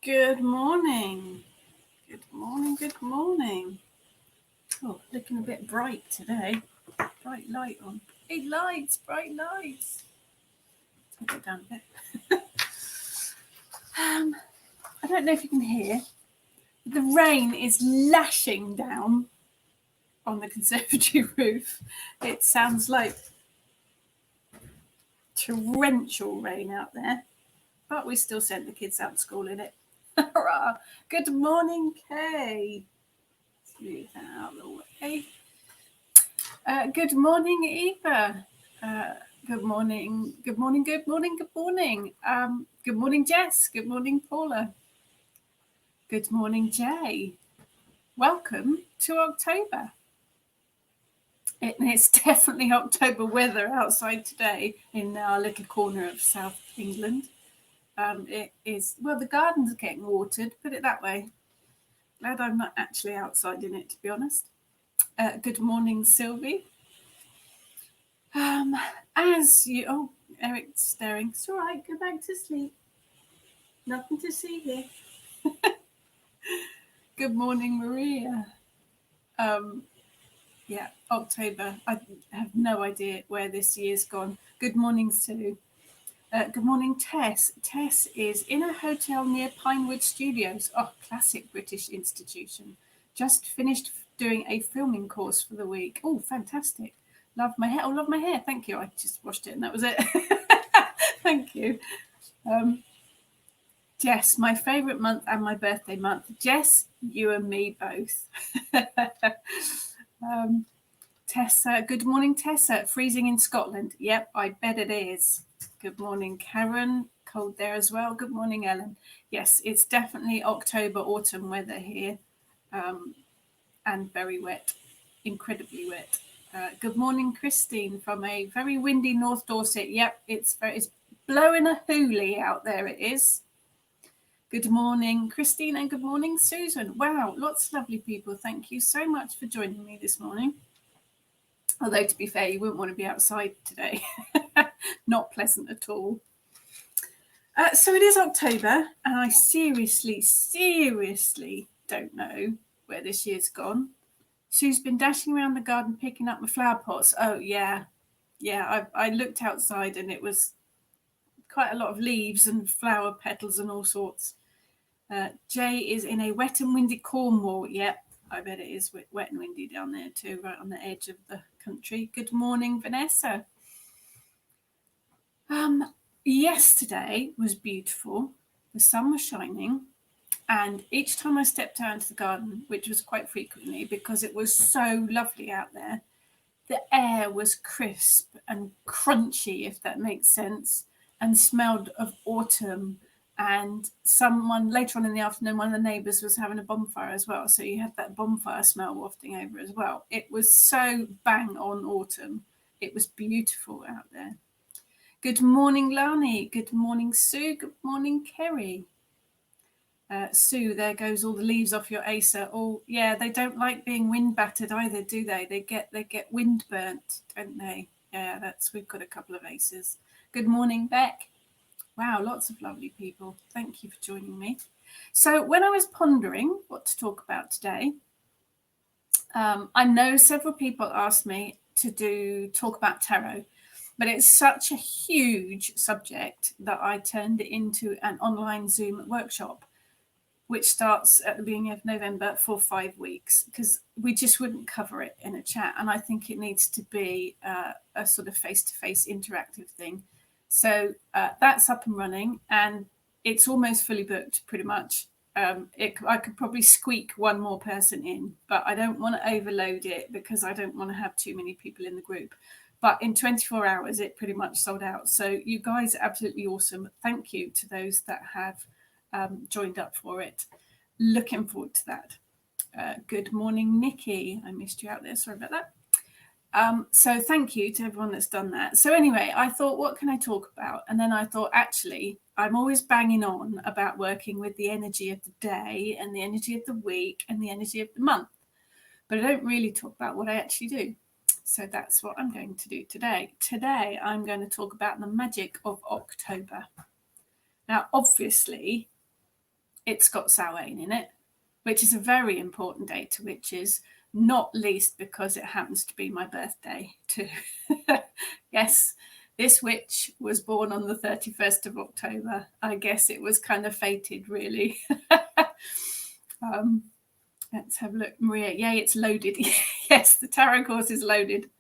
Good morning. Good morning. Good morning. Oh, looking a bit bright today. Bright light on. Hey, lights, bright lights. I'll go down a bit. I don't know if you can hear. The rain is lashing down on the conservatory roof. It sounds like torrential rain out there, but we still sent the kids out to school in it. Hurrah! Good morning, Kay. Move that out of the way. Good morning, Eva. Good morning. Good morning. Good morning. Good morning. Good morning, Jess. Good morning, Paula. Good morning, Jay. Welcome to October. It's definitely October weather outside today in our little corner of South England. It is, well, the garden's getting watered, put it that way. Glad I'm not actually outside in it, to be honest. Good morning, Sylvie. Eric's staring. It's all right, go back to sleep. Nothing to see here. Good morning, Maria. Yeah, October. I have no idea where this year's gone. Good morning, Sue. Good morning, Tess. Tess is in a hotel near Pinewood Studios. Oh, classic British institution. Just finished doing a filming course for the week. Oh, fantastic. Love my hair. Oh, love my hair. Thank you. I just washed it and that was it. Thank you. Jess, my favourite month and my birthday month. Jess, you and me both. Tessa, good morning, Tessa. Freezing in Scotland. Yep, I bet it is. Good morning, Karen. Cold there as well. Good morning, Ellen. Yes, it's definitely October, autumn weather here, and very wet, incredibly wet. Good morning, Christine, from a very windy North Dorset. Yep, it's blowing a hoolie out there. It is. Good morning, Christine, and good morning, Susan. Wow, lots of lovely people. Thank you so much for joining me this morning. Although, to be fair, you wouldn't want to be outside today. Not pleasant at all. So it is October, and I seriously don't know where this year's gone. Sue's been dashing around the garden picking up my flower pots. Oh, yeah. I looked outside, and it was quite a lot of leaves and flower petals and all sorts. Jay is in a wet and windy Cornwall. Yep, I bet it is wet and windy down there too, right on the edge of the country. Good morning, Vanessa. Yesterday was beautiful. The sun was shining, and each time I stepped out into the garden, which was quite frequently because it was so lovely out there, the air was crisp and crunchy, if that makes sense, and smelled of autumn. And someone later on in the afternoon, one of the neighbours was having a bonfire as well. So you had that bonfire smell wafting over as well. It was so bang on autumn. It was beautiful out there. Good morning, Lani. Good morning, Sue. Good morning, Kerry. Sue, there goes all the leaves off your Acer. Oh, yeah, they don't like being wind battered either, do they? They get wind burnt, don't they? Yeah, we've got a couple of Acers. Good morning, Beck. Wow, lots of lovely people. Thank you for joining me. So when I was pondering what to talk about today, I know several people asked me to talk about tarot, but it's such a huge subject that I turned it into an online Zoom workshop, which starts at the beginning of November for 5 weeks, because we just wouldn't cover it in a chat. And I think it needs to be a sort of face-to-face interactive thing. So that's up and running, and it's almost fully booked pretty much. I could probably squeak one more person in, but I don't want to overload it because I don't want to have too many people in the group. But in 24 hours, it pretty much sold out. So you guys are absolutely awesome. Thank you to those that have joined up for it. Looking forward to that. Good morning, Nikki. I missed you out there. Sorry about that. So thank you to everyone that's done that. So anyway, I thought, what can I talk about? And then I thought, actually, I'm always banging on about working with the energy of the day and the energy of the week and the energy of the month. But I don't really talk about what I actually do. So that's what I'm going to do today. Today, I'm going to talk about the magic of October. Now, obviously, it's got Samhain in it, which is a very important date to witches, not least because it happens to be my birthday too. Yes, this witch was born on the 31st of October. I guess it was kind of fated, really. Let's have a look. Maria, yay, it's loaded. Yes, the tarot course is loaded.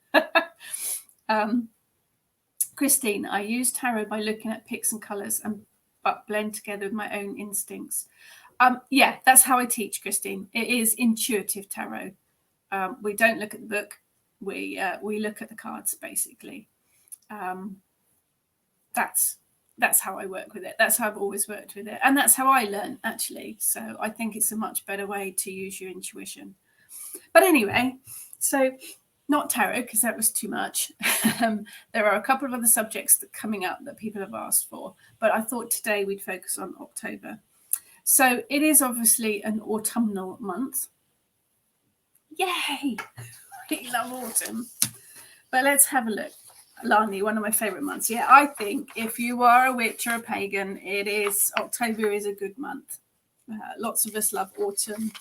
Christine, I use tarot by looking at pics and colours but blend together with my own instincts. Yeah, that's how I teach, Christine. It is intuitive tarot. We don't look at the book. We look at the cards, basically. That's how I work with it. That's how I've always worked with it. And that's how I learn, actually. So I think it's a much better way to use your intuition. But anyway, so not tarot, because that was too much. There are a couple of other subjects that coming up that people have asked for. But I thought today we'd focus on October. So it is obviously an autumnal month. Yay! I love autumn. But let's have a look. Lani, one of my favourite months. Yeah, I think if you are a witch or a pagan, October is a good month. Lots of us love autumn.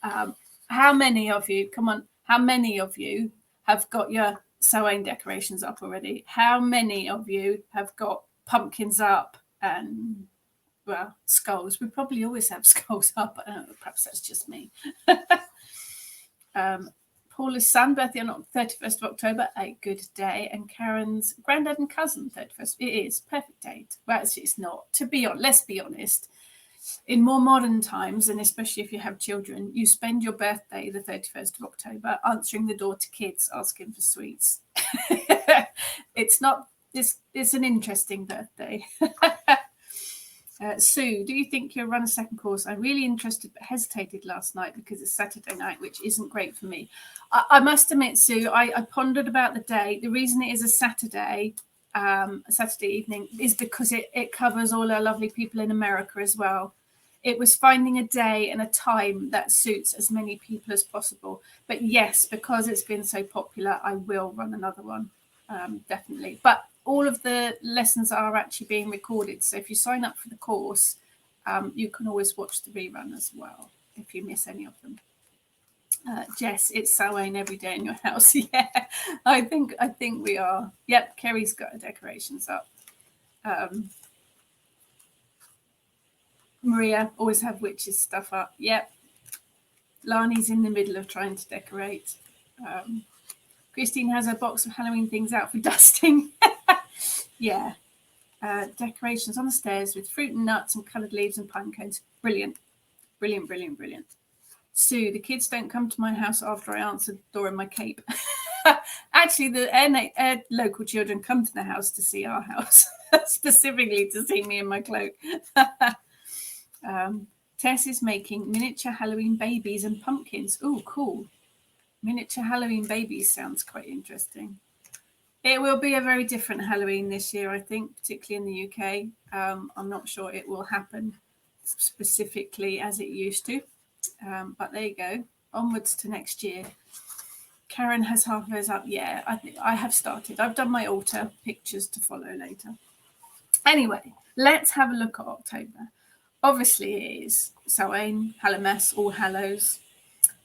How many of you, come on, how many of you have got your Samhain decorations up already? How many of you have got pumpkins up and, well, skulls? We probably always have skulls up. I don't know, perhaps that's just me. Paula's son, birthday on 31st of October, a good day. And Karen's granddad and cousin, 31st. It is, perfect date. Well, it's not. Let's be honest. In more modern times, and especially if you have children, you spend your birthday, the 31st of October, answering the door to kids, asking for sweets. It's an interesting birthday. Sue, do you think you'll run a second course? I'm really interested but hesitated last night because it's Saturday night, which isn't great for me. I must admit, Sue, I pondered about the day. The reason it is a Saturday evening is because it covers all our lovely people in America as well. It was finding a day and a time that suits as many people as possible. But yes, because it's been so popular, I will run another one, definitely. But all of the lessons are actually being recorded. So if you sign up for the course, you can always watch the rerun as well if you miss any of them. Jess, it's Samhain every day in your house. Yeah, I think we are. Yep, Kerry's got her decorations up. Maria, always have witches stuff up. Yep. Lani's in the middle of trying to decorate. Christine has a box of Halloween things out for dusting. Yeah. Decorations on the stairs with fruit and nuts and coloured leaves and pine cones. Brilliant. Brilliant, brilliant, brilliant. Sue, the kids don't come to my house after I answer the door in my cape. Actually, the local children come to the house to see our house, specifically to see me in my cloak. Tess is making miniature Halloween babies and pumpkins. Oh, cool. Miniature Halloween babies sounds quite interesting. It will be a very different Halloween this year, I think, particularly in the UK. I'm not sure it will happen specifically as it used to. But there you go. Onwards to next year. Karen has half of hers up. Yeah, I have started. I've done my altar pictures to follow later. Anyway, let's have a look at October. Obviously, it is Samhain, Hallowmas, All Hallows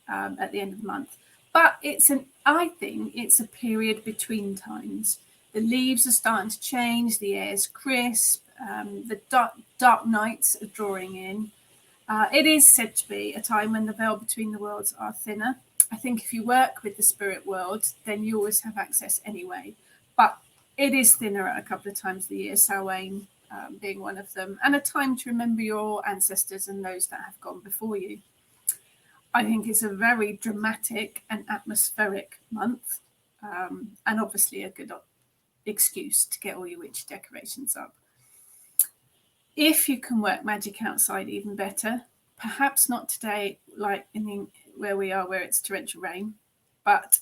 at the end of the month. But I think it's a period between times. The leaves are starting to change. The air's crisp. The dark nights are drawing in. It is said to be a time when the veil between the worlds are thinner. I think if you work with the spirit world, then you always have access anyway. But it is thinner at a couple of times of the year, Samhain being one of them, and a time to remember your ancestors and those that have gone before you. I think it's a very dramatic and atmospheric month, and obviously a good excuse to get all your witch decorations up. If you can work magic outside, even better. Perhaps not today, like where we are, where it's torrential rain, but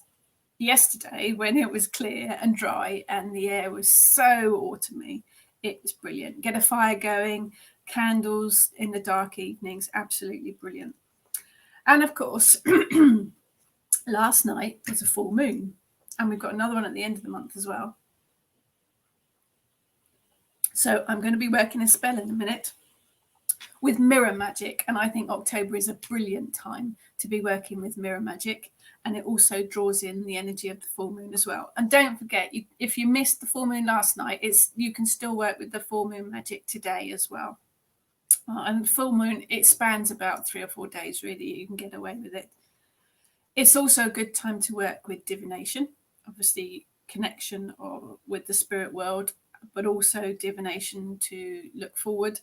yesterday when it was clear and dry and the air was so autumny, it was brilliant. Get a fire going, candles in the dark evenings, absolutely brilliant. And of course, last night was a full moon, and we've got another one at the end of the month as well. So I'm going to be working a spell in a minute with mirror magic. And I think October is a brilliant time to be working with mirror magic. And it also draws in the energy of the full moon as well. And don't forget, if you missed the full moon last night, you can still work with the full moon magic today as well. And full moon, it spans about 3 or 4 days, really. You can get away with it. It's also a good time to work with divination, obviously connection with the spirit world, but also divination to look forward.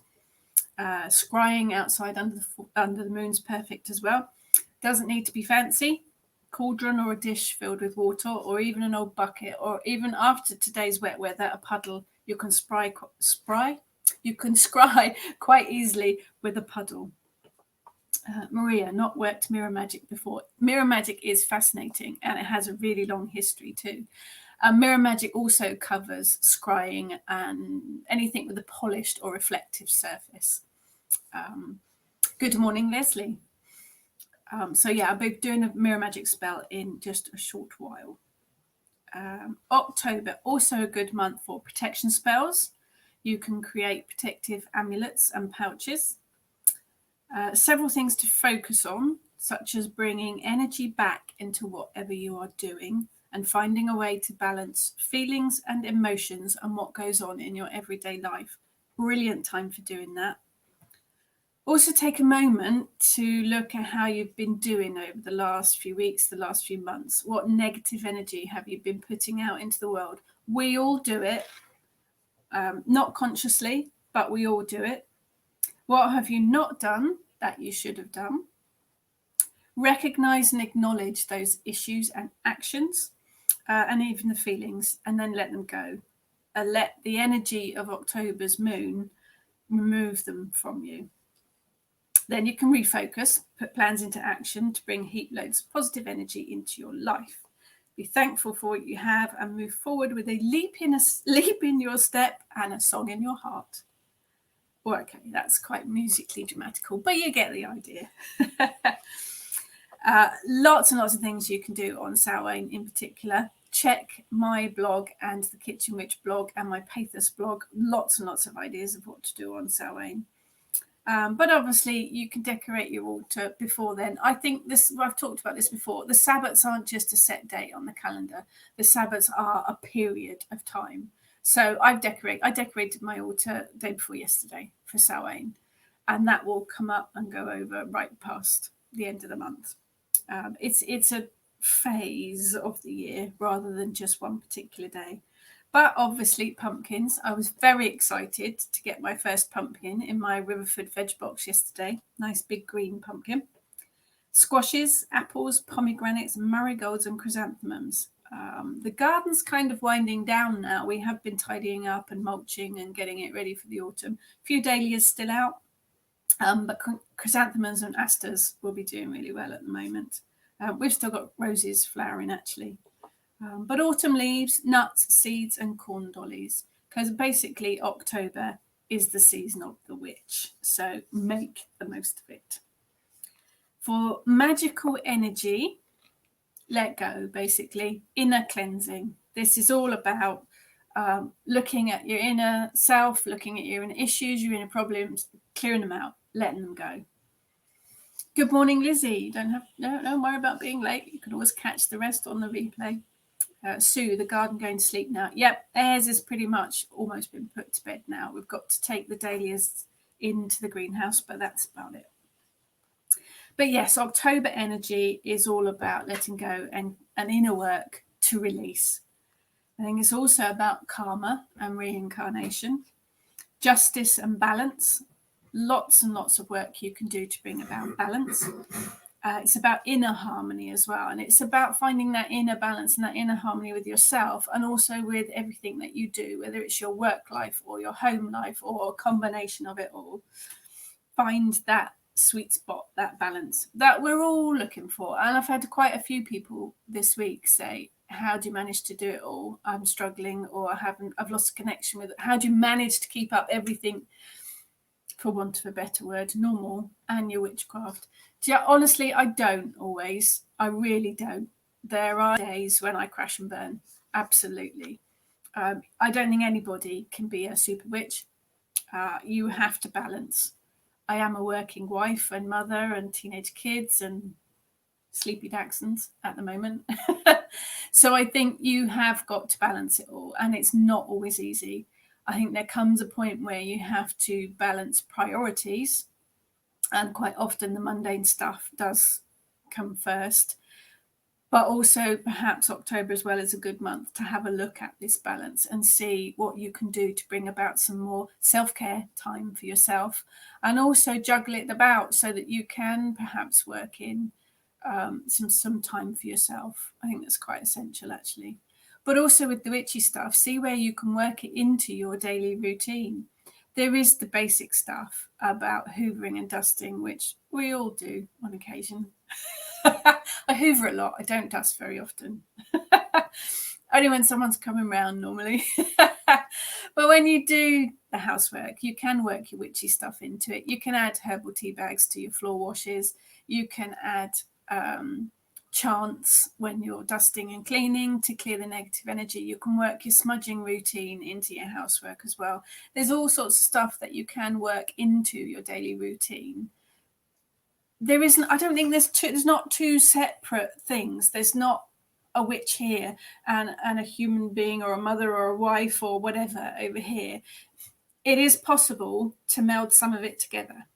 Scrying outside under the moon's perfect as well. Doesn't need to be fancy. Cauldron or a dish filled with water, or even an old bucket, or even after today's wet weather, a puddle. You can scry quite easily with a puddle. Maria, not worked mirror magic before. Mirror magic is fascinating, and it has a really long history too. Mirror magic also covers scrying and anything with a polished or reflective surface. Good morning, Leslie. So yeah, I'll be doing a mirror magic spell in just a short while. October, also a good month for protection spells. You can create protective amulets and pouches. Several things to focus on, such as bringing energy back into whatever you are doing and finding a way to balance feelings and emotions and what goes on in your everyday life. Brilliant time for doing that. Also take a moment to look at how you've been doing over the last few weeks, the last few months. What negative energy have you been putting out into the world? We all do it, not consciously, but we all do it. What have you not done that you should have done? Recognize and acknowledge those issues and actions, and even the feelings, and then let them go. Let the energy of October's moon remove them from you. Then you can refocus, put plans into action to bring heap loads of positive energy into your life. Be thankful for what you have and move forward with a leap in your step and a song in your heart. Well, okay, that's quite musically dramatical, but you get the idea. Lots and lots of things you can do on Samhain in particular. Check my blog and the Kitchen Witch blog and my Pathos blog. Lots and lots of ideas of what to do on Samhain. But obviously you can decorate your altar before then. I think I've talked about this before. The Sabbats aren't just a set date on the calendar. The Sabbats are a period of time. So I decorated my altar the day before yesterday for Samhain, and that will come up and go over right past the end of the month. It's a phase of the year rather than just one particular day. But obviously pumpkins. I was very excited to get my first pumpkin in my Riverford veg box yesterday. Nice big green pumpkin. Squashes, apples, pomegranates, marigolds and chrysanthemums. The garden's kind of winding down now. We have been tidying up and mulching and getting it ready for the autumn. A few dahlias still out, but chrysanthemums and asters will be doing really well at the moment. We've still got roses flowering actually. But autumn leaves, nuts, seeds and corn dollies, because basically October is the season of the witch. So make the most of it. For magical energy, let go, basically, inner cleansing. This is all about looking at your inner self, looking at your inner issues, your inner problems, clearing them out, letting them go. Good morning, Lizzie. Don't worry about being late. You can always catch the rest on the replay. Sue, the garden going to sleep now. Yep, Ayers has pretty much almost been put to bed now. We've got to take the dahlias into the greenhouse, but that's about it. But yes, October energy is all about letting go and inner work to release. I think it's also about karma and reincarnation, justice and balance. Lots and lots of work you can do to bring about balance. It's about inner harmony as well. And it's about finding that inner balance and that inner harmony with yourself and also with everything that you do, whether it's your work life or your home life or a combination of it all. Find that sweet spot, that balance that we're all looking for. And I've had quite a few people this week say, how do you manage to do it all? I'm struggling, or I've lost a connection with it. How do you manage to keep up everything, for want of a better word, normal, and your witchcraft? Honestly, I don't always. I really don't. There are days when I crash and burn. Absolutely. I don't think anybody can be a super witch. You have to balance. I am a working wife and mother and teenage kids and sleepy dachshunds at the moment. So I think you have got to balance it all, and it's not always easy. I think there comes a point where you have to balance priorities, and quite often the mundane stuff does come first. But also perhaps October as well is a good month to have a look at this balance and see what you can do to bring about some more self-care time for yourself, and also juggle it about so that you can perhaps work in some time for yourself. I think that's quite essential, actually. But also with the witchy stuff, see where you can work it into your daily routine. There is the basic stuff about hoovering and dusting, which we all do on occasion. I hoover a lot. I don't dust very often. Only when someone's coming round normally. But when you do the housework, you can work your witchy stuff into it. You can add herbal tea bags to your floor washes. You can add chants when you're dusting and cleaning to clear the negative energy. You can work your smudging routine into your housework as well. There's all sorts of stuff that you can work into your daily routine. There isn't, I don't think there's not two separate things. There's not a witch here and a human being or a mother or a wife or whatever over here. It is possible to meld some of it together.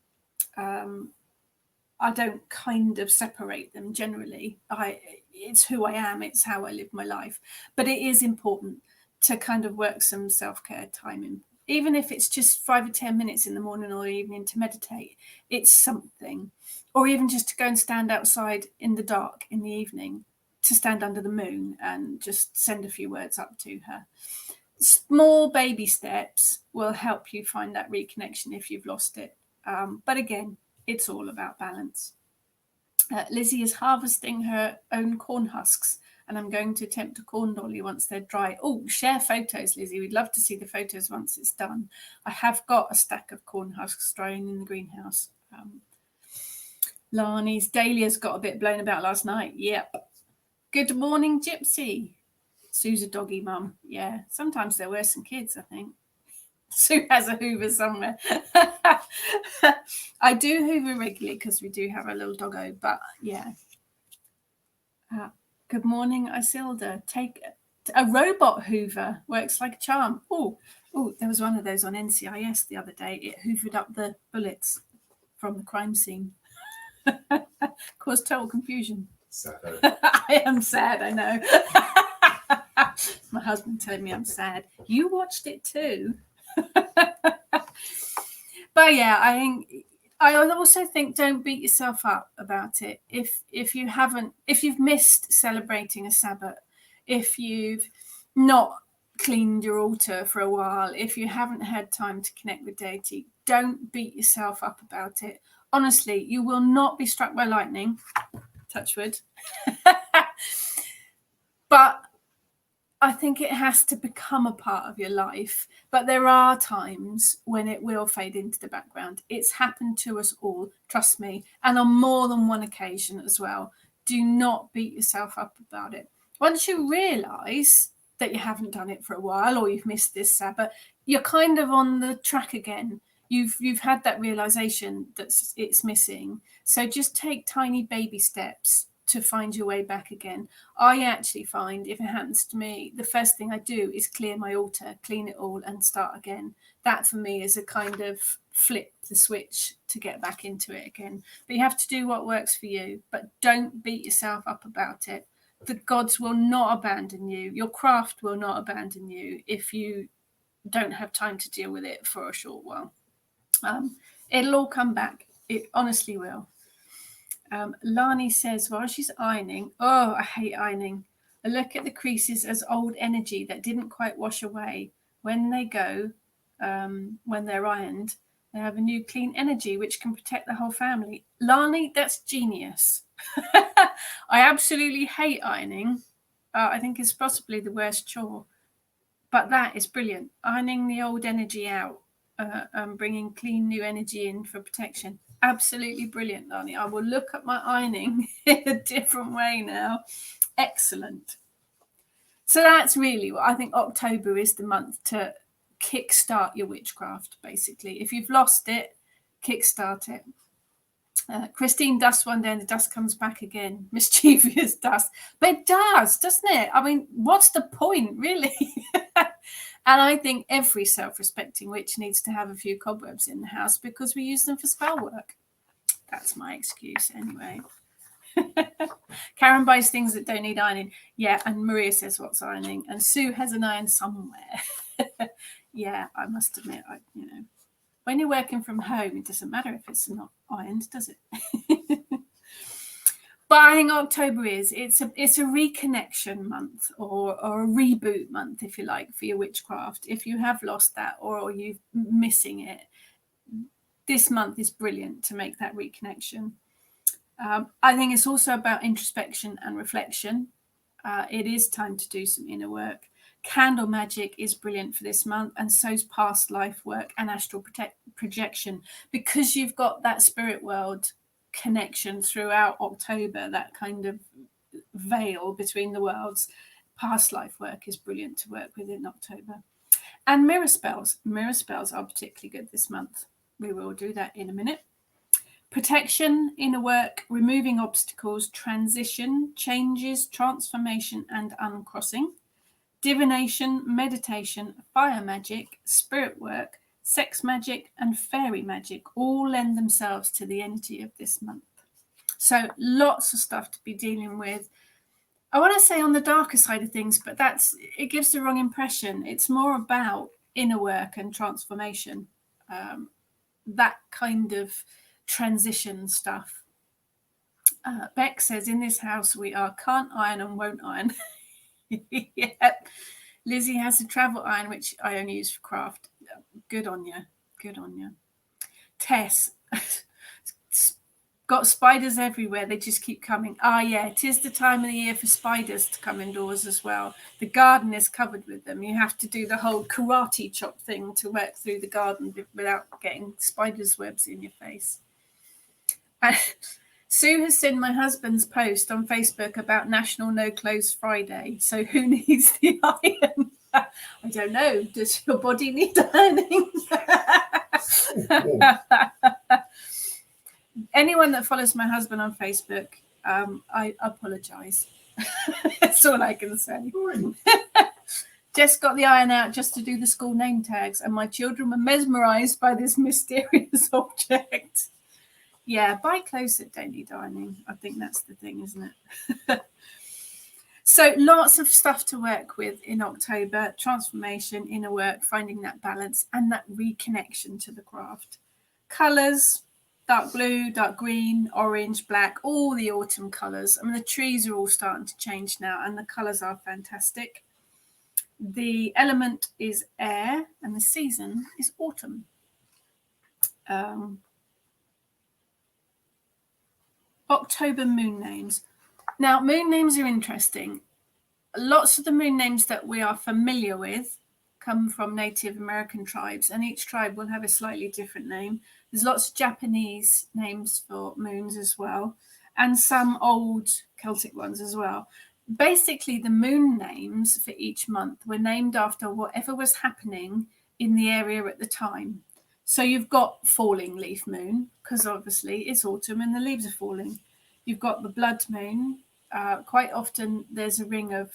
I don't kind of separate them generally. It's who I am, it's how I live my life. But it is important to kind of work some self-care time in. Even if it's just 5 or 10 minutes in the morning or evening to meditate, it's something. Or even just to go and stand outside in the dark in the evening, to stand under the moon and just send a few words up to her. Small baby steps will help you find that reconnection if you've lost it. But again, it's all about balance. Lizzie is harvesting her own corn husks, and I'm going to attempt a corn dolly once they're dry. Oh, share photos, Lizzie. We'd love to see the photos once it's done. I have got a stack of corn husks drying in the greenhouse. Lani's dahlias got a bit blown about last night. Yep. Good morning, Gypsy. Sue's a doggy mum. Yeah, sometimes they're worse than kids, I think. Sue has a hoover somewhere. I do hoover regularly because we do have a little doggo, but yeah. Good morning, Isilda. Take a robot hoover. Works like a charm. Oh, there was one of those on NCIS the other day. It hoovered up the bullets from the crime scene. Caused total confusion. Sad. I am sad, I know. My husband told me I'm sad. You watched it too. But yeah, I also think don't beat yourself up about it. If you've missed celebrating a Sabbath, if you've not cleaned your altar for a while, if you haven't had time to connect with deity, don't beat yourself up about it. Honestly, you will not be struck by lightning, touch wood. But I think it has to become a part of your life. But there are times when it will fade into the background. It's happened to us all, trust me, and on more than one occasion as well. Do not beat yourself up about it. Once you realise that you haven't done it for a while, or you've missed this Sabbath, you're kind of on the track again. You've had that realisation that it's missing. So just take tiny baby steps to find your way back again. I actually find if it happens to me, the first thing I do is clear my altar, clean it all and start again. That for me is a kind of flip the switch to get back into it again. But you have to do what works for you, but don't beat yourself up about it. The gods will not abandon you. Your craft will not abandon you if you don't have time to deal with it for a short while. It'll all come back. It honestly will. Lani says, while she's ironing, oh, I hate ironing. I look at the creases as old energy that didn't quite wash away. When they go, when they're ironed, they have a new clean energy which can protect the whole family. Lani, that's genius. I absolutely hate ironing. I think it's possibly the worst chore. But that is brilliant. Ironing the old energy out and bringing clean new energy in for protection. Absolutely brilliant, Lani. I will look at my ironing in a different way now. Excellent. So that's really what I think. October is the month to kickstart your witchcraft, basically. If you've lost it, kickstart it. Christine dusts one day and the dust comes back again. Mischievous dust. But it does, doesn't it? I mean, what's the point, really? And I think every self-respecting witch needs to have a few cobwebs in the house because we use them for spell work. That's my excuse anyway. Karen buys things that don't need ironing. Yeah, and Maria says what's ironing. And Sue has an iron somewhere. Yeah, I must admit, when you're working from home, it doesn't matter if it's not ironed, does it? But I think October it's a reconnection month or a reboot month, if you like, for your witchcraft. If you have lost that or you're missing it, this month is brilliant to make that reconnection. I think it's also about introspection and reflection. It is time to do some inner work. Candle magic is brilliant for this month, and so's past life work and astral projection, because you've got that spirit world connection throughout October, that kind of veil between the worlds. Past life work is brilliant to work with in October. And mirror spells are particularly good this month. We will do that in a minute. Protection, inner work, removing obstacles, transition, changes, transformation, and uncrossing. Divination, meditation, fire magic, spirit work, sex magic, and fairy magic all lend themselves to the energy of this month. So lots of stuff to be dealing with. I want to say on the darker side of things, but it gives the wrong impression. It's more about inner work and transformation, that kind of transition stuff. Beck says, in this house we are can't iron and won't iron. Yep. Lizzie has a travel iron, which I only use for craft. Good on you. Good on you. Tess, got spiders everywhere. They just keep coming. Yeah, it is the time of the year for spiders to come indoors as well. The garden is covered with them. You have to do the whole karate chop thing to work through the garden without getting spiders' webs in your face. Sue has seen my husband's post on Facebook about National No Clothes Friday. So who needs the iron? I don't know. Does your body need ironing? Anyone that follows my husband on Facebook, I apologise. That's all I can say. Just got the iron out just to do the school name tags, and my children were mesmerised by this mysterious object. Yeah, buy clothes that don't need ironing. I think that's the thing, isn't it? So lots of stuff to work with in October. Transformation, inner work, finding that balance and that reconnection to the craft. Colours, dark blue, dark green, orange, black, all the autumn colours. I mean, the trees are all starting to change now and the colours are fantastic. The element is air and the season is autumn. October moon names. Now, moon names are interesting. Lots of the moon names that we are familiar with come from Native American tribes, and each tribe will have a slightly different name. There's lots of Japanese names for moons as well, and some old Celtic ones as well. Basically, the moon names for each month were named after whatever was happening in the area at the time. So you've got falling leaf moon, because obviously it's autumn and the leaves are falling. You've got the blood moon. Quite often there's a ring of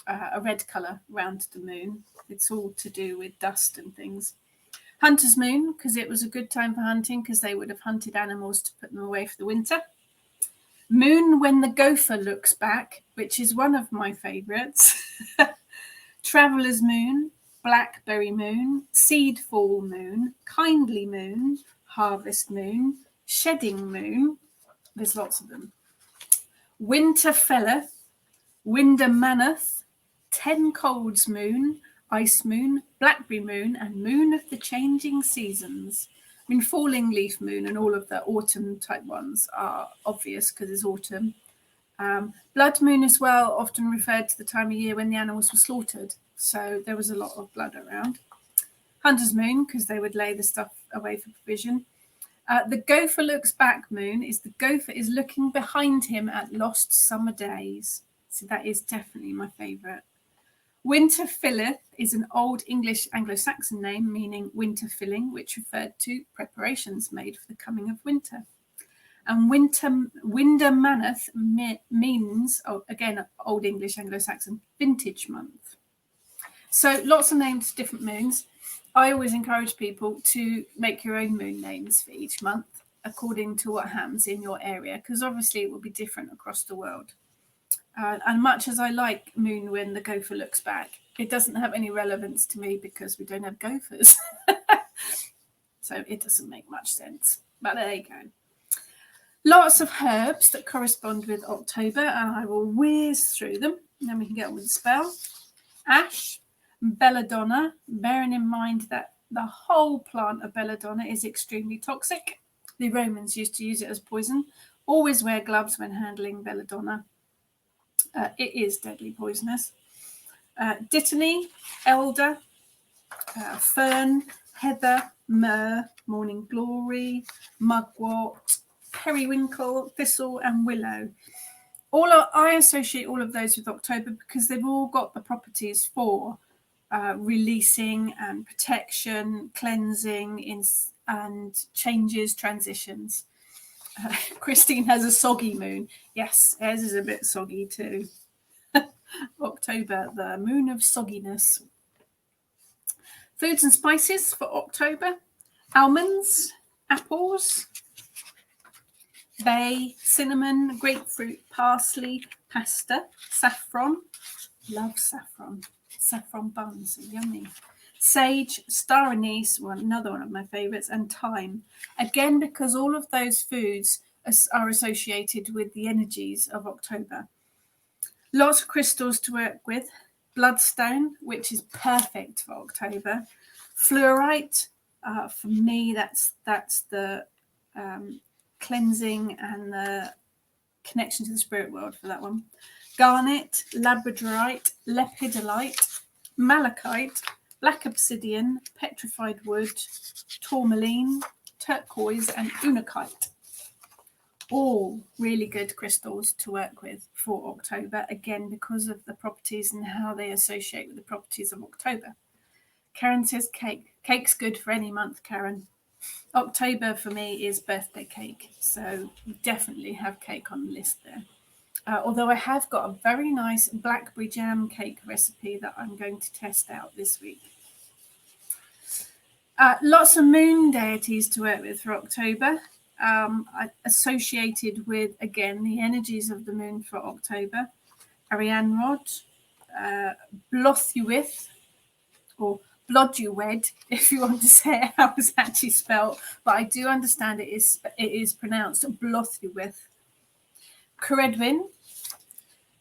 a red colour around the moon. It's all to do with dust and things. Hunter's moon, because it was a good time for hunting, because they would have hunted animals to put them away for the winter. Moon when the gopher looks back, which is one of my favourites. Traveller's moon, blackberry moon, seed fall moon, kindly moon, harvest moon, shedding moon. There's lots of them. Winter felleth, winder maneth, 10 colds moon, ice moon, blackberry moon, and moon of the changing seasons. I mean, falling leaf moon and all of the autumn type ones are obvious because it's autumn. Blood moon as well, often referred to the time of year when the animals were slaughtered. So there was a lot of blood around. Hunter's moon, because they would lay the stuff away for provision. The gopher looks back moon is the gopher is looking behind him at lost summer days. So that is definitely my favourite. Winter filleth is an old English Anglo-Saxon name meaning winter filling, which referred to preparations made for the coming of winter. And Winder Maneth means, again, old English Anglo-Saxon, vintage month. So lots of names, different moons. I always encourage people to make your own moon names for each month according to what happens in your area, because obviously it will be different across the world. And much as I like moon when the gopher looks back, it doesn't have any relevance to me because we don't have gophers. So it doesn't make much sense. But there you go. Lots of herbs that correspond with October, and I will whiz through them. And then we can get on with the spell. Ash, Belladonna, bearing in mind that the whole plant of Belladonna is extremely toxic. The Romans used to use it as poison. Always wear gloves when handling Belladonna. It is deadly poisonous. Dittany, elder, fern, heather, myrrh, morning glory, mugwort, periwinkle, thistle, and willow. I associate all of those with October because they've all got the properties for releasing and protection, cleansing, and changes, transitions. Christine has a soggy moon. Yes, hers is a bit soggy too. October, the moon of sogginess. Foods and spices for October. Almonds, apples, bay, cinnamon, grapefruit, parsley, pasta, saffron. Love saffron. Saffron buns are yummy. Sage, star anise, another one of my favourites, and thyme. Again, because all of those foods are associated with the energies of October. Lots of crystals to work with. Bloodstone, which is perfect for October. Fluorite, for me, that's the cleansing and the connection to the spirit world for that one. Garnet, labradorite, lepidolite, malachite, black obsidian, petrified wood, tourmaline, turquoise, and unakite. All really good crystals to work with for October, again, because of the properties and how they associate with the properties of October. Karen says cake. Cake's good for any month, Karen. October for me is birthday cake, so definitely have cake on the list there. Although I have got a very nice blackberry jam cake recipe that I'm going to test out this week. Lots of moon deities to work with for October, associated with, again, the energies of the moon for October. Arianrod, Blothuwith, or Blodeuwed, if you want to say it how it's actually spelled, but I do understand it is pronounced Blothuwith. Ceredwin,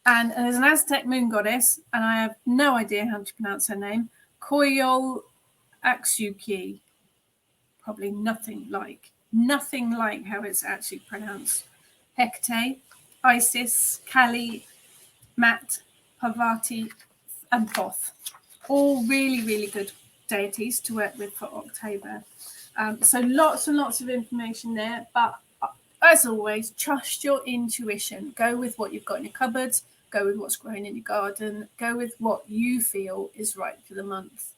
and there's an Aztec moon goddess, and I have no idea how to pronounce her name. Koyol Aksuki, probably nothing like how it's actually pronounced. Hecate, Isis, Kali, Mat, Parvati, and Thoth. All really, really good deities to work with for October. So lots and lots of information there, but as always, trust your intuition. Go with what you've got in your cupboards, go with what's growing in your garden, go with what you feel is right for the month.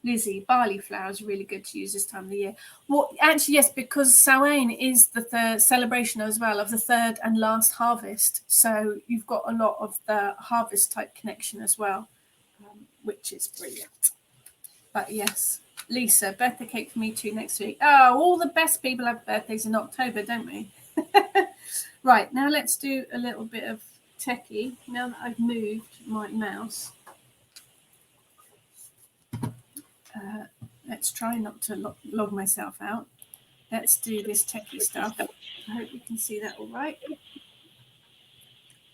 Lizzie, barley flour is really good to use this time of the year. Well, actually, yes, because Samhain is the third celebration as well of the third and last harvest. So you've got a lot of the harvest type connection as well, which is brilliant. But yes, Lisa, birthday cake for me too next week. Oh, all the best people have birthdays in October, don't we? Right, now let's do a little bit of techie. Now that I've moved my mouse. Let's try not to log myself out. Let's do this techie stuff. I hope you can see that all right.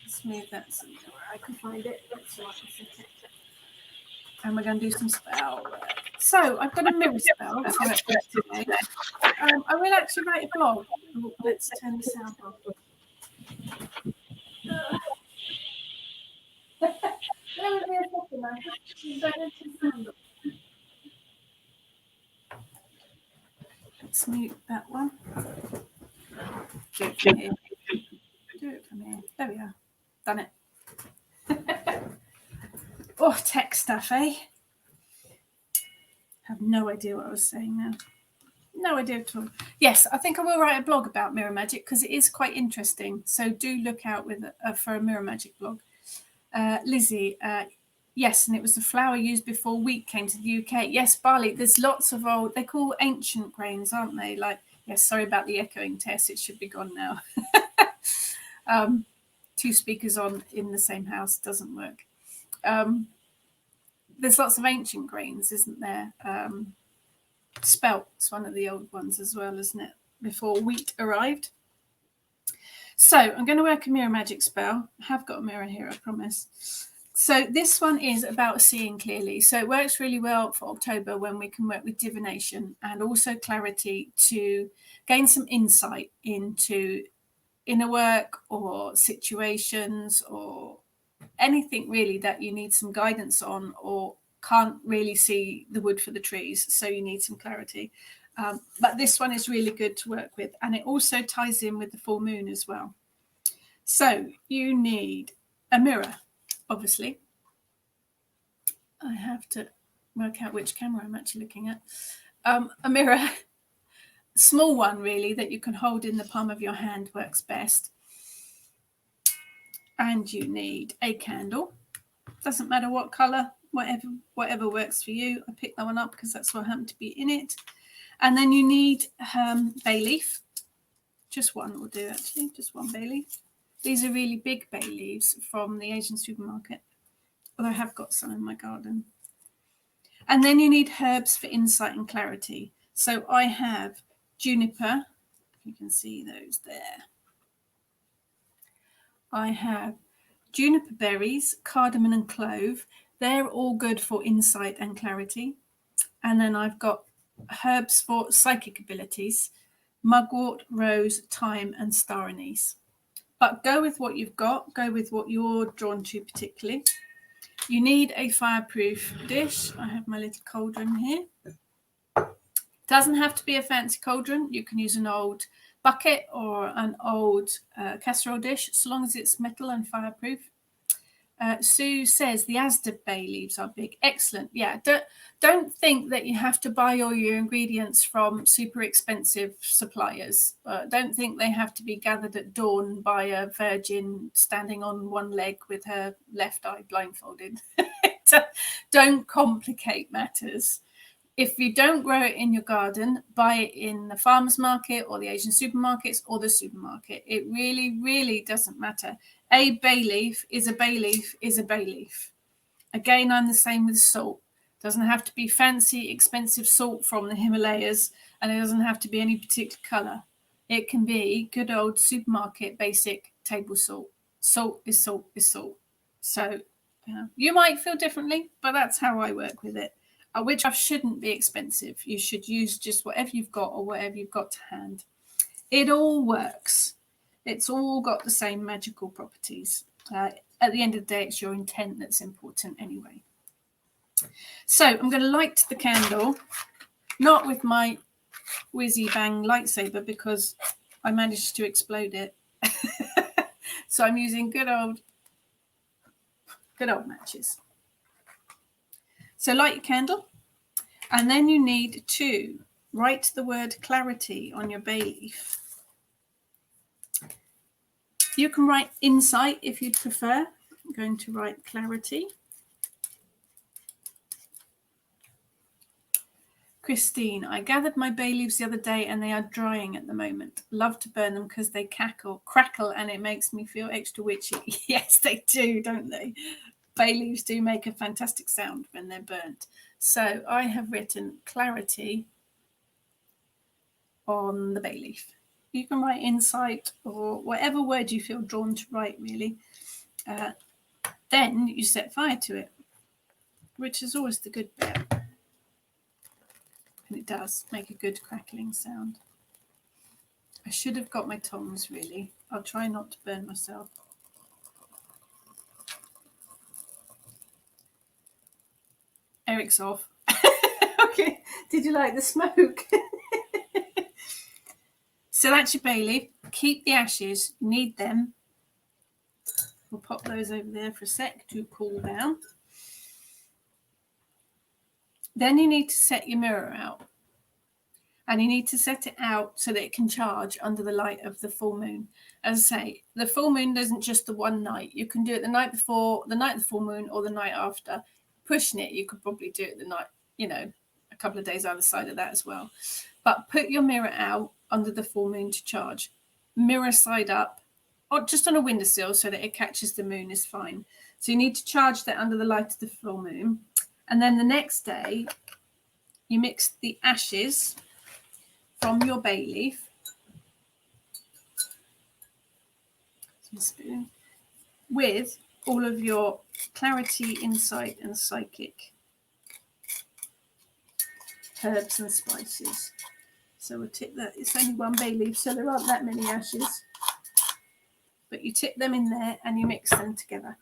Let's move that somewhere where I can find it. That's right. And we're going to do some spell work. So I've got a mirror spell to work with today. I will actually write a blog. Let's turn the sound off. There will be a second. Let's mute that one. Do it from here. Do it from here. There we are. Done it. Oh, tech stuff, eh? Have no idea what I was saying now. No idea at all. Yes, I think I will write a blog about mirror magic because it is quite interesting. So do look out for a mirror magic blog. Lizzie, yes, and it was the flour used before wheat came to the UK. Yes, barley. There's lots of old, they call ancient grains, aren't they? Like, yes, sorry about the echoing, Tess. It should be gone now. Two speakers on in the same house doesn't work. There's lots of ancient grains, isn't there? Spelt's one of the old ones as well, isn't it? Before wheat arrived. So I'm going to work a mirror magic spell. I have got a mirror here, I promise. So this one is about seeing clearly. So it works really well for October when we can work with divination and also clarity to gain some insight into inner work or situations or anything really that you need some guidance on or can't really see the wood for the trees, so you need some clarity. But this one is really good to work with, and it also ties in with the full moon as well. So you need a mirror, obviously. I have to work out which camera I'm actually looking at. A mirror, small one really, that you can hold in the palm of your hand works best. And you need a candle. Doesn't matter what color, whatever works for you. I picked that one up because that's what happened to be in it. And then you need bay leaf. Just one will do, actually, just one bay leaf. These are really big bay leaves from the Asian supermarket, although I have got some in my garden. And then you need herbs for insight and clarity. So I have juniper, if you can see those there. I have juniper berries, cardamom and clove. They're all good for insight and clarity. And then I've got herbs for psychic abilities, mugwort, rose, thyme and star anise. But go with what you've got. Go with what you're drawn to particularly. You need a fireproof dish. I have my little cauldron here. Doesn't have to be a fancy cauldron. You can use an old bucket or an old casserole dish, so long as it's metal and fireproof. Sue says the Asda bay leaves are big. Excellent. Yeah, don't think that you have to buy all your ingredients from super expensive suppliers. Don't think they have to be gathered at dawn by a virgin standing on one leg with her left eye blindfolded. Don't complicate matters. If you don't grow it in your garden, buy it in the farmer's market or the Asian supermarkets or the supermarket. It really, really doesn't matter. A bay leaf is a bay leaf is a bay leaf. Again, I'm the same with salt. Doesn't have to be fancy, expensive salt from the Himalayas, and it doesn't have to be any particular colour. It can be good old supermarket basic table salt. Salt is salt is salt. So you might feel differently, but that's how I work with it. Which shouldn't be expensive. You should use just whatever you've got or whatever you've got to hand. It all works. It's all got the same magical properties. At the end of the day, it's your intent that's important anyway. So I'm going to light the candle, not with my whizzy bang lightsaber because I managed to explode it. So I'm using good old matches. So light your candle, and then you need to write the word clarity on your bay leaf. You can write insight if you'd prefer. I'm going to write clarity. Christine, I gathered my bay leaves the other day and they are drying at the moment. Love to burn them because they crackle and it makes me feel extra witchy. Yes, they do, don't they? Bay leaves do make a fantastic sound when they're burnt. So I have written clarity on the bay leaf. You can write insight or whatever word you feel drawn to write, really. Then you set fire to it, which is always the good bit. And it does make a good crackling sound. I should have got my tongs, really. I'll try not to burn myself. Eric's off. Okay, did you like the smoke? So that's your bay leaf. Keep the ashes, you need them. We'll pop those over there for a sec to cool down. Then you need to set your mirror out. And you need to set it out so that it can charge under the light of the full moon. As I say, the full moon isn't just the one night. You can do it the night before, the night of the full moon, or the night after. Pushing it, you could probably do it the night, a couple of days either side of that as well. But put your mirror out under the full moon to charge. Mirror side up, or just on a windowsill so that it catches the moon is fine. So you need to charge that under the light of the full moon. And then the next day, you mix the ashes from your bay leaf, spoon, with all of your clarity, insight, and psychic herbs and spices. So we'll tip that. It's only one bay leaf, so there aren't that many ashes. But you tip them in there and you mix them together.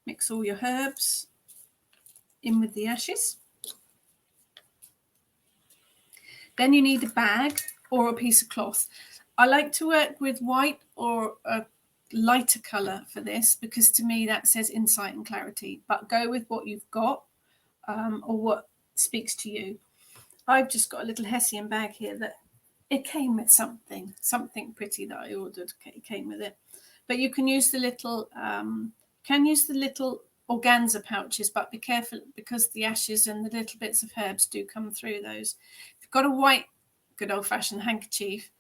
Mix all your herbs in with the ashes. Then you need a bag or a piece of cloth. I like to work with white or a lighter colour for this because to me that says insight and clarity. But go with what you've got or what speaks to you. I've just got a little Hessian bag here that it came with something pretty that I ordered. It came with it. But you can use the little organza pouches, but be careful because the ashes and the little bits of herbs do come through those. If you've got a white, good old-fashioned handkerchief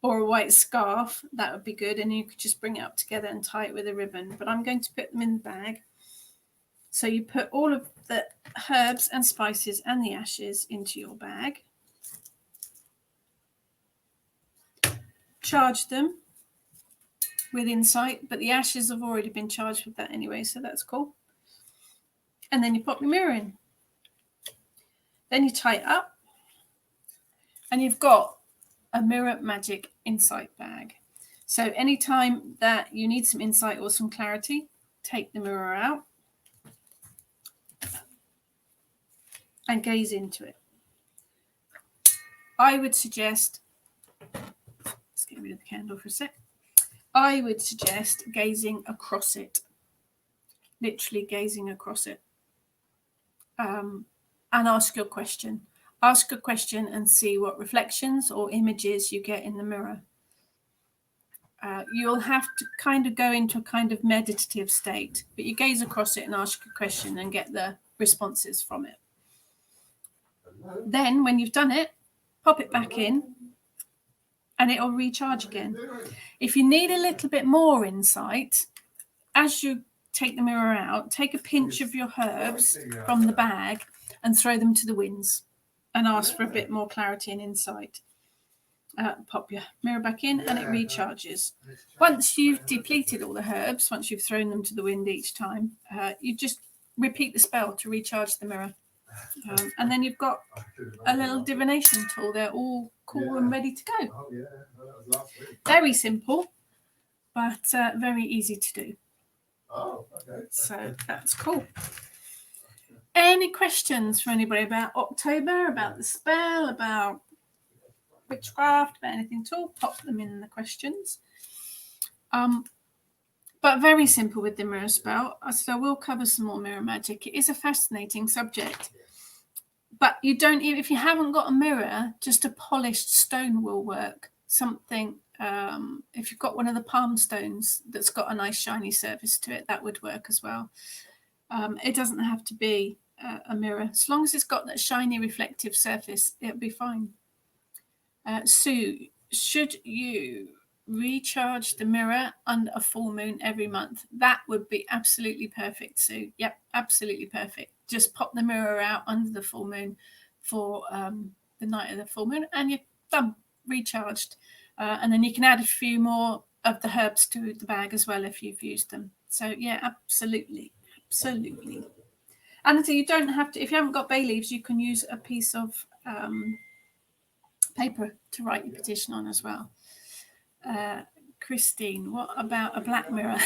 or a white scarf, that would be good, and you could just bring it up together and tie it with a ribbon. But I'm going to put them in the bag. So you put all of the herbs and spices and the ashes into your bag. Charge them with insight, but the ashes have already been charged with that anyway, so that's cool. And then you pop your mirror in. Then you tie it up, and you've got a Mirror Magic Insight bag. So anytime that you need some insight or some clarity, take the mirror out and gaze into it. I would suggest, let's get rid of the candle for a sec. I would suggest gazing across it, literally gazing across it, and ask your question. Ask a question and see what reflections or images you get in the mirror. You'll have to kind of go into a kind of meditative state, but you gaze across it and ask a question and get the responses from it. Then when you've done it, pop it back in and it'll recharge again. If you need a little bit more insight, as you take the mirror out, take a pinch of your herbs from the bag and throw them to the winds and ask for a bit more clarity and insight. Pop your mirror back in and it recharges. Once you've depleted all the herbs, once you've thrown them to the wind each time, you just repeat the spell to recharge the mirror. And then you've got a little divination tool. They're all cool and ready to go. Oh, yeah. That was last week. Very simple, but very easy to do. Oh, okay. So that's cool. Any questions for anybody about October, about the spell, about witchcraft, about anything at all? Pop them in the questions. But very simple with the mirror spell. So we'll cover some more mirror magic. It is a fascinating subject. But you don't, if you haven't got a mirror, just a polished stone will work. Something, if you've got one of the palm stones that's got a nice shiny surface to it, that would work as well. It doesn't have to be a mirror. As long as it's got that shiny reflective surface, it'll be fine. Sue, should you recharge the mirror under a full moon every month? That would be absolutely perfect, Sue. Yep, absolutely perfect. Just pop the mirror out under the full moon for the night of the full moon and you're done, recharged. And then you can add a few more of the herbs to the bag as well if you've used them. So yeah, absolutely. And so you don't have to, if you haven't got bay leaves, you can use a piece of paper to write your petition on as well. Christine, what about a black mirror?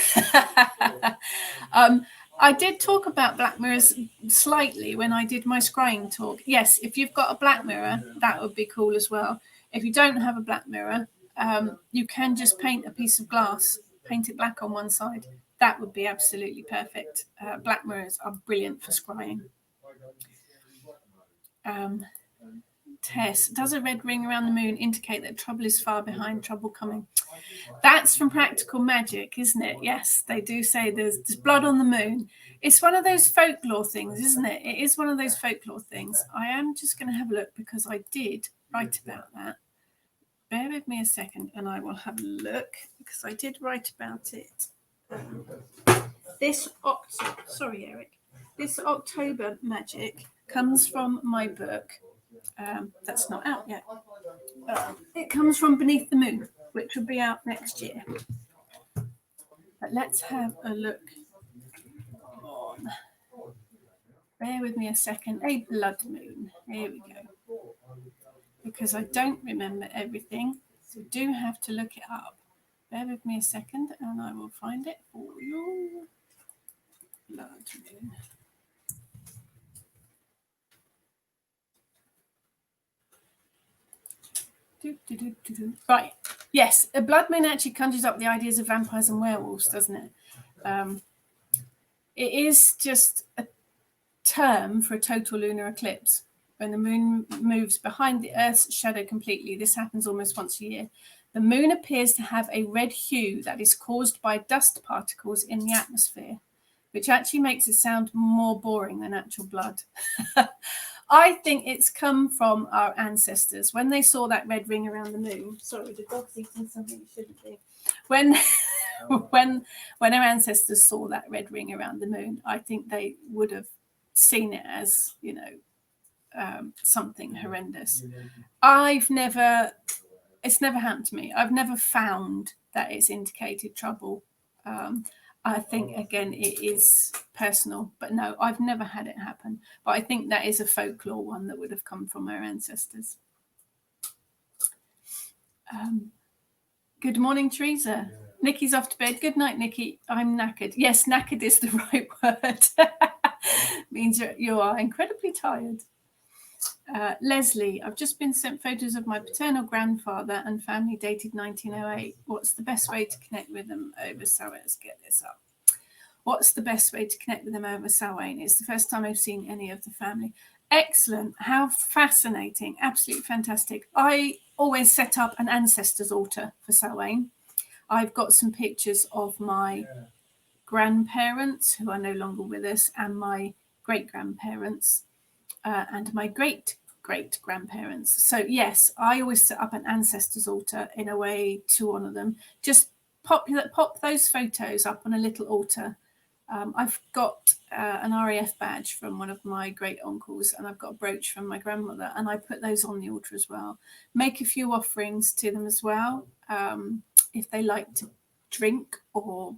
I did talk about black mirrors slightly when I did my scrying talk. Yes, if you've got a black mirror, that would be cool as well. If you don't have a black mirror, you can just paint a piece of glass, paint it black on one side. That would be absolutely perfect. Black mirrors are brilliant for scrying. Tess, does a red ring around the moon indicate that trouble is far behind, trouble coming? That's from Practical Magic, isn't it? Yes, they do say there's blood on the moon. It's one of those folklore things, isn't it? It is one of those folklore things. I am just going to have a look because I did write about that. Bear with me a second and I will have a look because I did write about it. This October Magic comes from my book. That's not out yet. It comes from Beneath the Moon, which will be out next year. But let's have a look on. Bear with me a second. A blood moon. Here we go. Because I don't remember everything, so do have to look it up. Bear with me a second and I will find it for you. Blood moon. Right. Yes, a blood moon actually conjures up the ideas of vampires and werewolves, doesn't it? It is just a term for a total lunar eclipse. When the moon moves behind the Earth's shadow completely, this happens almost once a year. The moon appears to have a red hue that is caused by dust particles in the atmosphere, which actually makes it sound more boring than actual blood. I think it's come from our ancestors. When they saw that red ring around the moon, sorry, the dog's eating something it shouldn't be. When our ancestors saw that red ring around the moon, I think they would have seen it as, something horrendous. It's never happened to me. I've never found that it's indicated trouble. I think, again, it is personal, but no, I've never had it happen. But I think that is a folklore one that would have come from our ancestors. Good morning, Teresa. Nikki's off to bed. Good night, Nikki. I'm knackered. Yes, knackered is the right word. Means you are incredibly tired. Leslie, I've just been sent photos of my paternal grandfather and family dated 1908. What's the best way to connect with them over Samhain? Let's get this up. What's the best way to connect with them over Samhain? It's the first time I've seen any of the family. Excellent. How fascinating. Absolutely fantastic. I always set up an ancestors altar for Samhain. I've got some pictures of my grandparents who are no longer with us and my great-grandparents and my great-great-grandparents. So, yes, I always set up an ancestors altar in a way to honour them. Just pop those photos up on a little altar. I've got an RAF badge from one of my great uncles, and I've got a brooch from my grandmother, and I put those on the altar as well. Make a few offerings to them as well, if they like to drink, or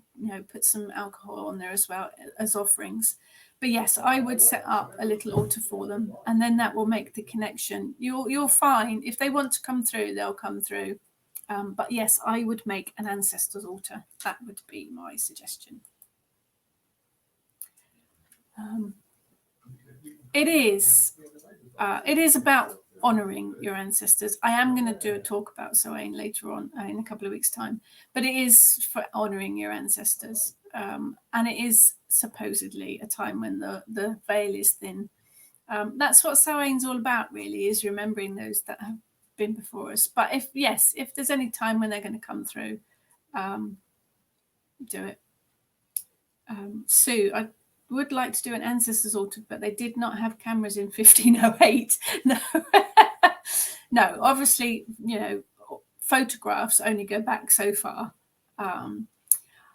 put some alcohol on there as well as offerings. But yes, I would set up a little altar for them, and then that will make the connection. You'll find if they want to come through, they'll come through. But yes, I would make an ancestors altar. That would be my suggestion. It is about honouring your ancestors. I am going to do a talk about Samhain later on in a couple of weeks' time, but it is for honouring your ancestors, and it is supposedly a time when the veil is thin. That's what Samhain's all about, really, is remembering those that have been before us. But if there's any time when they're going to come through, do it. Sue, I would like to do an ancestors altar, but they did not have cameras in 1508. No. No, obviously, photographs only go back so far.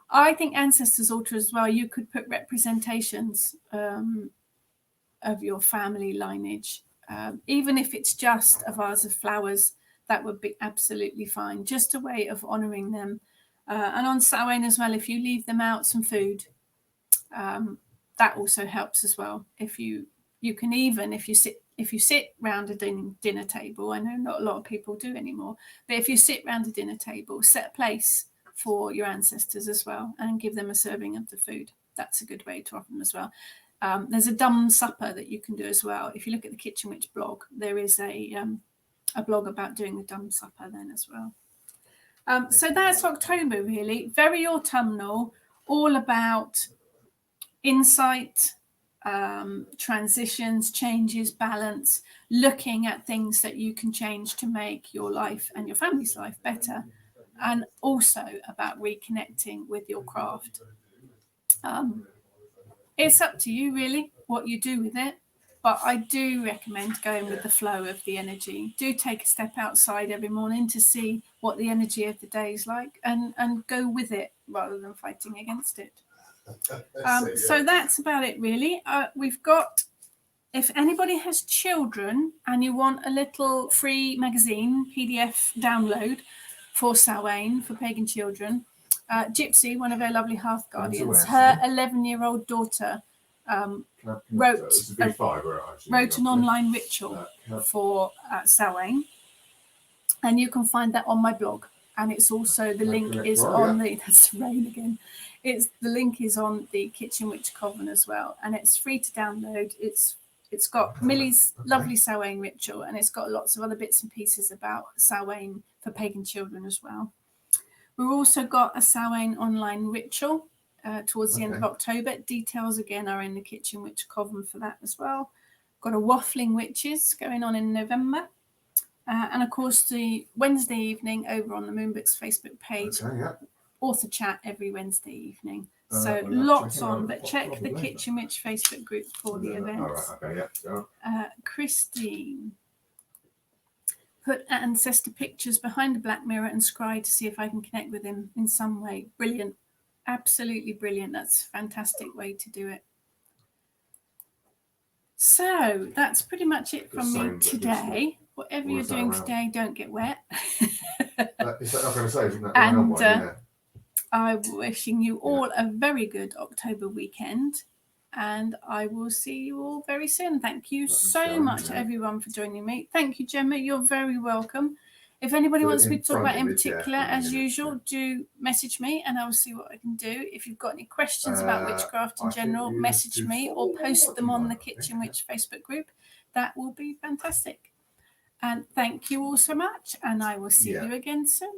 I think ancestors altar as well, you could put representations of your family lineage, even if it's just a vase of flowers. That would be absolutely fine, just a way of honouring them. And on Samhain as well, if you leave them out some food, that also helps as well. If you can, even if you sit round a dinner table, I know not a lot of people do anymore, but if you sit round a dinner table, set a place for your ancestors as well and give them a serving of the food. That's a good way to offer them as well. There's a dumb supper that you can do as well. If you look at the Kitchen Witch blog, there is a blog about doing the dumb supper then as well. So that's October, really. Very autumnal, all about insight, transitions, changes, balance, looking at things that you can change to make your life and your family's life better, and also about reconnecting with your craft. It's up to you really what you do with it, but I do recommend going with the flow of the energy. Do take a step outside every morning to see what the energy of the day is like, and go with it rather than fighting against it. So that's about it really. We've got, if anybody has children and you want a little free magazine PDF download for Samhain for pagan children, Gypsy, one of our lovely hearth guardians, her 11-year-old daughter wrote an online ritual for Samhain, and you can find that on my blog. And it's also, the link is on the, that's rain again. The link is on the Kitchen Witch Coven as well, and it's free to download. It's got Millie's lovely Samhain ritual, and it's got lots of other bits and pieces about Samhain for pagan children as well. We've also got a Samhain online ritual towards the end of October. Details again are in the Kitchen Witch Coven for that as well. Got a Waffling Witches going on in November. And of course, the Wednesday evening over on the Moonbooks Facebook page, author chat every Wednesday evening. So lots on, but check the Kitchen Witch Facebook group for the events. Christine put ancestor pictures behind the black mirror and scry to see if I can connect with him in some way. Brilliant. Absolutely brilliant. That's a fantastic way to do it. So that's pretty much it from me today. Whatever you're doing today, don't get wet. And I'm wishing you all a very good October weekend, and I will see you all very soon. Thank you so much, everyone, for joining me. Thank you, Gemma. You're very welcome. If anybody wants me to talk about in particular, as usual, do message me and I will see what I can do. If you've got any questions about witchcraft in general, message me or post them on the Kitchen Witch Facebook group. That will be fantastic. And thank you all so much, and I will see you again soon.